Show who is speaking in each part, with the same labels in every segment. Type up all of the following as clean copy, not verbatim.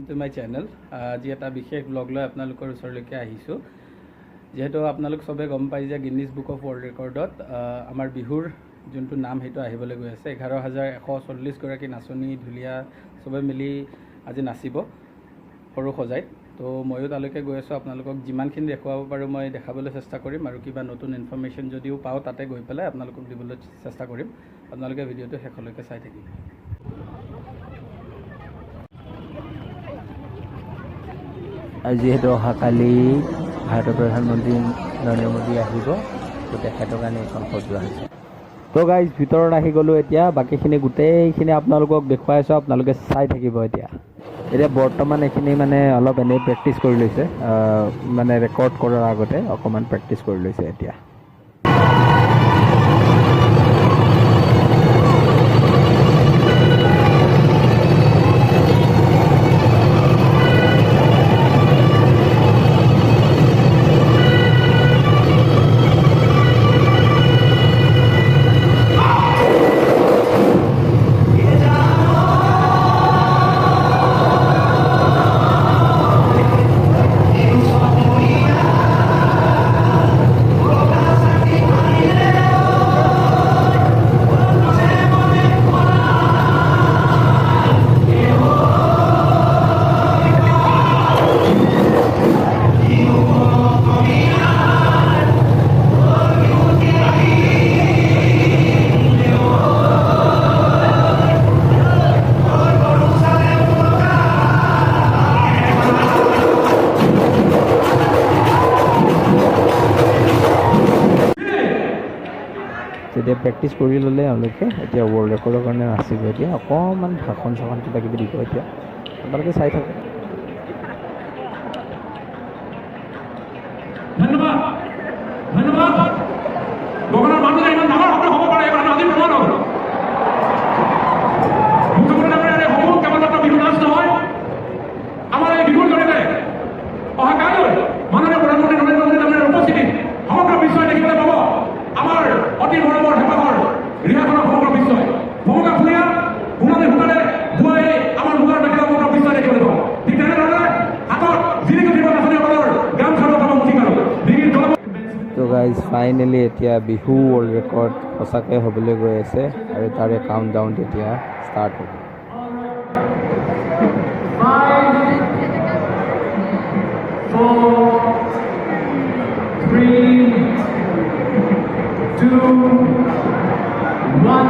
Speaker 1: To my channel. আজি এটা বিশেষ ব্লগ লৈ আপোনালোকৰ ওচৰলৈকে আহিছোঁ। যিহেতু আপোনালোক চবে গম পাই যে গিনিজ বুক অফ ৱৰ্ল্ড ৰেকৰ্ডত আমাৰ বিহুৰ যোনটো নাম সেইটো আহিবলৈ গৈ আছে। 11,140 গৰাকী নাচনী ঢুলীয়া চবে মিলি আজি নাচিব সৰু সজাইত। তো ময়ো তালৈকে গৈ আছোঁ। আপোনালোকক যিমানখিনি দেখুৱাব পাৰোঁ মই দেখাবলৈ চেষ্টা কৰিম, আৰু কিবা নতুন ইনফৰ্মেশ্যন যদিও পাওঁ তাতে গৈ পেলাই আপোনালোকক দিবলৈ চেষ্টা কৰিম। আপোনালোকে ভিডিঅ'টো শেষলৈকে চাই থাকিব।
Speaker 2: আৰু যিহেতু অহাকালি ভাৰতৰ প্ৰধানমন্ত্ৰী নৰেন্দ্ৰ মোদী আহিব, তো তেখেতৰ কাৰণে এইখন সজোৱা হৈছে। তো গাইজ ভিতৰত আহি গ'লোঁ। এতিয়া বাকীখিনি গোটেইখিনি আপোনালোকক দেখুৱাই আছোঁ, আপোনালোকে চাই থাকিব। এতিয়া বৰ্তমান এইখিনি মানে অলপ এনেই প্ৰেক্টিচ কৰি লৈছে, মানে ৰেকৰ্ড কৰাৰ আগতে অকণমান প্ৰেক্টিচ কৰি লৈছে এতিয়া। তেতিয়া প্ৰেক্টিচ কৰি ল'লে এওঁলোকে এতিয়া ৱৰ্ল্ড ৰেকৰ্ডৰ কাৰণে নাচিব। এতিয়া অকণমান ভাষণ চাখন কিবা কিবি দিব। এতিয়া আপোনালোকে চাই থাকক।
Speaker 3: ধন্যবাদ ধন্যবাদ। গগনাৰ মানুহে ইমান ডাঙৰ শব্দ হ'ব পাৰে এইবাৰ আজি প্ৰমাণ হ'ল। মুখ্যমন্ত্ৰী ডাঙৰীয়াৰ সমূহ কেৱল মাত্ৰ বিহু নাচ নহয়, আমাৰ এই বিহুৰ জৰিয়তে অহাকালিলৈ মাননীয় প্ৰধানমন্ত্ৰী নৰেন্দ্ৰ মোদী ডাঙৰীয়াৰ উপস্থিতিত সমগ্ৰ বিশ্বই দেখিবলৈ পাব আমাৰ অতি গৌৰৱৰ হেঁপাহৰ ৰিহাখনৰ সমগ্ৰ বিশ্বই ভূমিকা ফুৰিয়া সোণালী সূতাৰে বোৱাই আমাৰ মুগাৰ মেখেলা সমগ্ৰ বিশ্বই দেখিবলৈ পাব। ঠিক তেনেধৰণে হাতত জিলিকি উঠিব নাচনীসকলৰ গামখাৰু অথবা মুঠিখাৰু ডিঙিৰ জল।
Speaker 2: তো গাইজ ফাইনেলি এতিয়া বিহু ৱৰ্ল্ড ৰেকৰ্ড সঁচাকৈ হ'বলৈ গৈ আছে, আৰু তাৰে কাউণ্ট ডাউন তেতিয়া ষ্টাৰ্ট হ'ব।
Speaker 3: 5, 4, 3, 2, 1.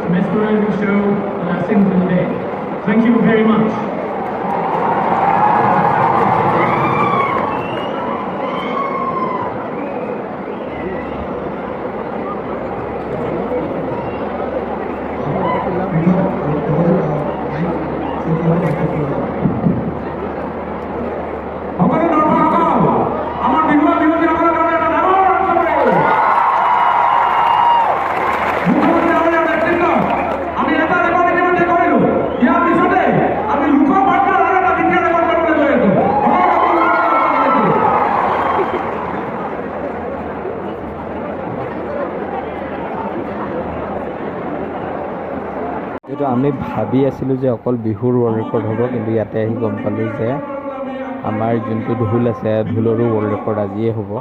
Speaker 3: mesmerizing show lasting for the day. Thank you very much.
Speaker 2: যেটো আমি ভাবি আছিলোঁ যে অকল বিহুৰ ৱৰ্ল্ড ৰেকৰ্ড হ'ব, কিন্তু ইয়াতে আহি গম পালোঁ যে আমাৰ যোনটো ঢোল আছে ঢোলৰো ৱৰ্ল্ড ৰেকৰ্ড আজিয়ে হ'ব।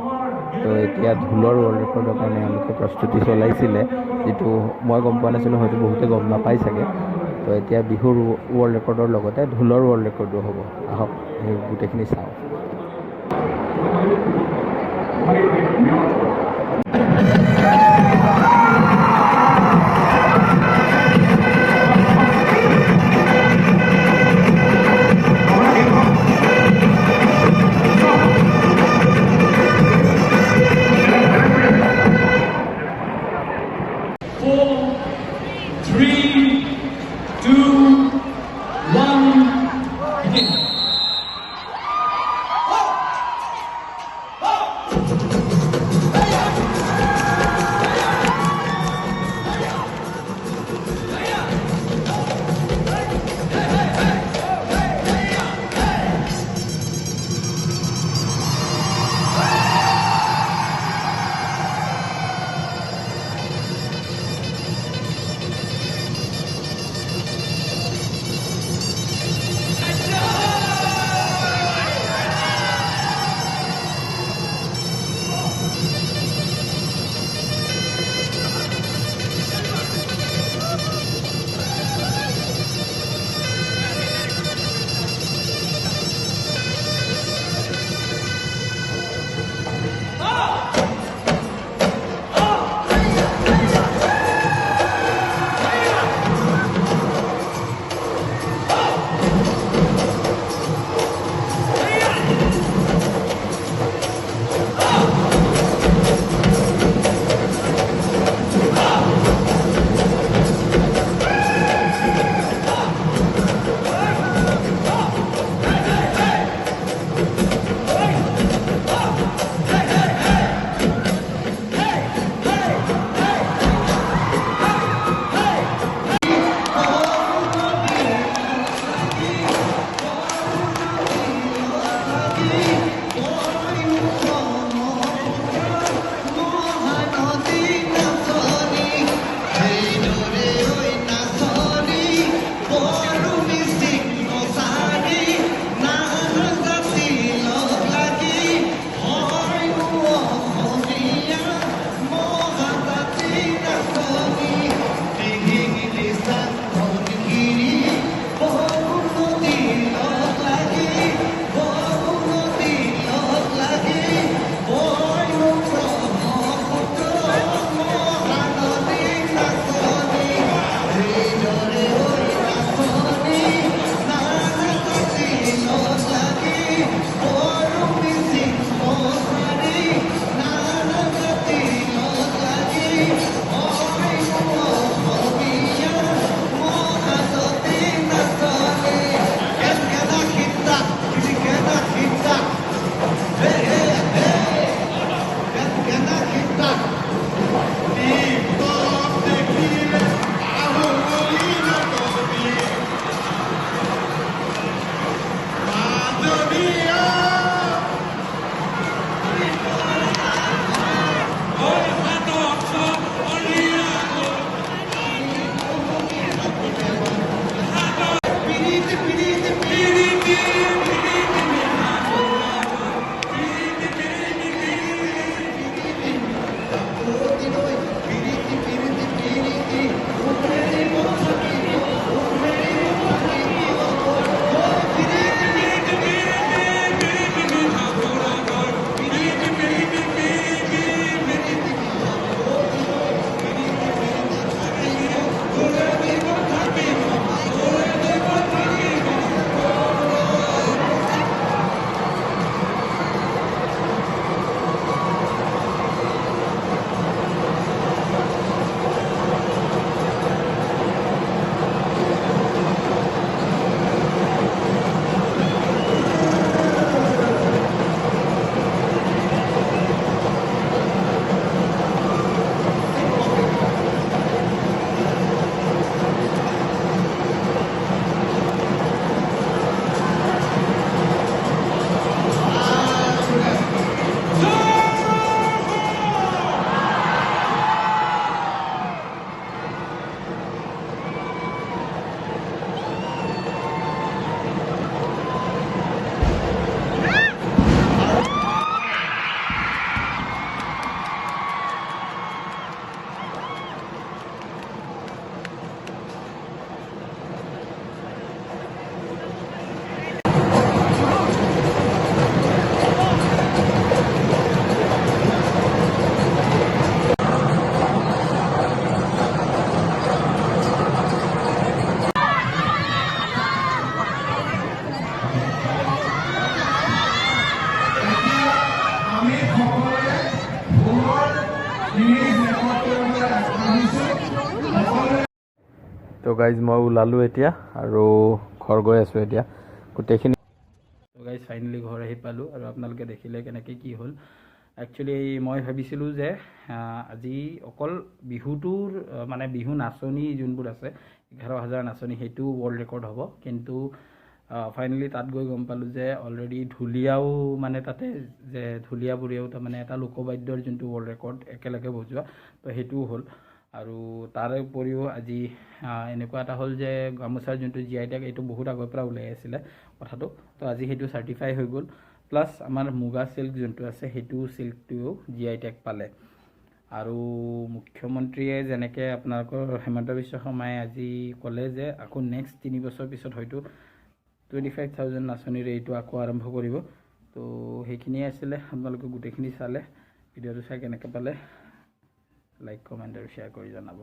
Speaker 2: তো এতিয়া ঢোলৰ ৱৰ্ল্ড ৰেকৰ্ডৰ কাৰণে এওঁলোকে প্ৰস্তুতি চলাইছিলে, যিটো মই গম পোৱা নাছিলোঁ, হয়তো বহুতে গম নাপাই চাগে। তো এতিয়া বিহুৰ ৱৰ্ল্ড ৰেকৰ্ডৰ লগতে ঢোলৰ ৱৰ্ল্ড ৰেকৰ্ডো হ'ব। আহক সেই গোটেইখিনি চাওঁ। তো গাইজ মই ওলালোঁ এতিয়া আৰু ঘৰ গৈ আছোঁ এতিয়া গোটেইখিনি।
Speaker 1: তো গাইজ ফাইনেলি ঘৰ আহি পালোঁ আৰু আপোনালোকে দেখিলে কেনেকৈ কি হ'ল। একচুৱেলি মই ভাবিছিলোঁ যে আজি অকল বিহুটোৰ মানে বিহু নাচনি যোনবোৰ আছে 11,000 নাচনি সেইটো ৱৰ্ল্ড ৰেকৰ্ড হ'ব, কিন্তু ফাইনেলি তাত গৈ গম পালোঁ যে অলৰেডি ঢুলীয়াও মানে তাতে যে ঢুলীয়াবোৰেও তাৰমানে এটা লোকবাদ্যৰ যোনটো ৱৰ্ল্ড ৰেকৰ্ড একেলগে বজোৱা, তো সেইটোও হ'ল। আৰু তাৰে উপৰিও আজি এনেকুৱা এটা হ'ল যে গামোচাৰ যোনটো GI টেগ এইটো বহুত আগৰ পৰা ওলাই আছিলে কথাটো, তো আজি সেইটো চাৰ্টিফাই হৈ গ'ল। প্লাছ আমাৰ মুগা চিল্ক যোনটো আছে সেইটো চিল্কটোও GI টেগ পালে। আৰু মুখ্যমন্ত্ৰীয়ে যেনেকৈ আপোনালোকৰ হিমন্ত বিশ্ব শৰ্মাই আজি ক'লে যে আকৌ নেক্সট 3 বছৰ পিছত হয়তো 25,000 নাচনিৰে এইটো আকৌ আৰম্ভ কৰিব। তো সেইখিনিয়ে আছিলে, আপোনালোকে গোটেইখিনি চালে। ভিডিঅ'টো চাই কেনেকৈ পালে লাইক কমেণ্ট আৰু শ্বেয়াৰ কৰি জনাব।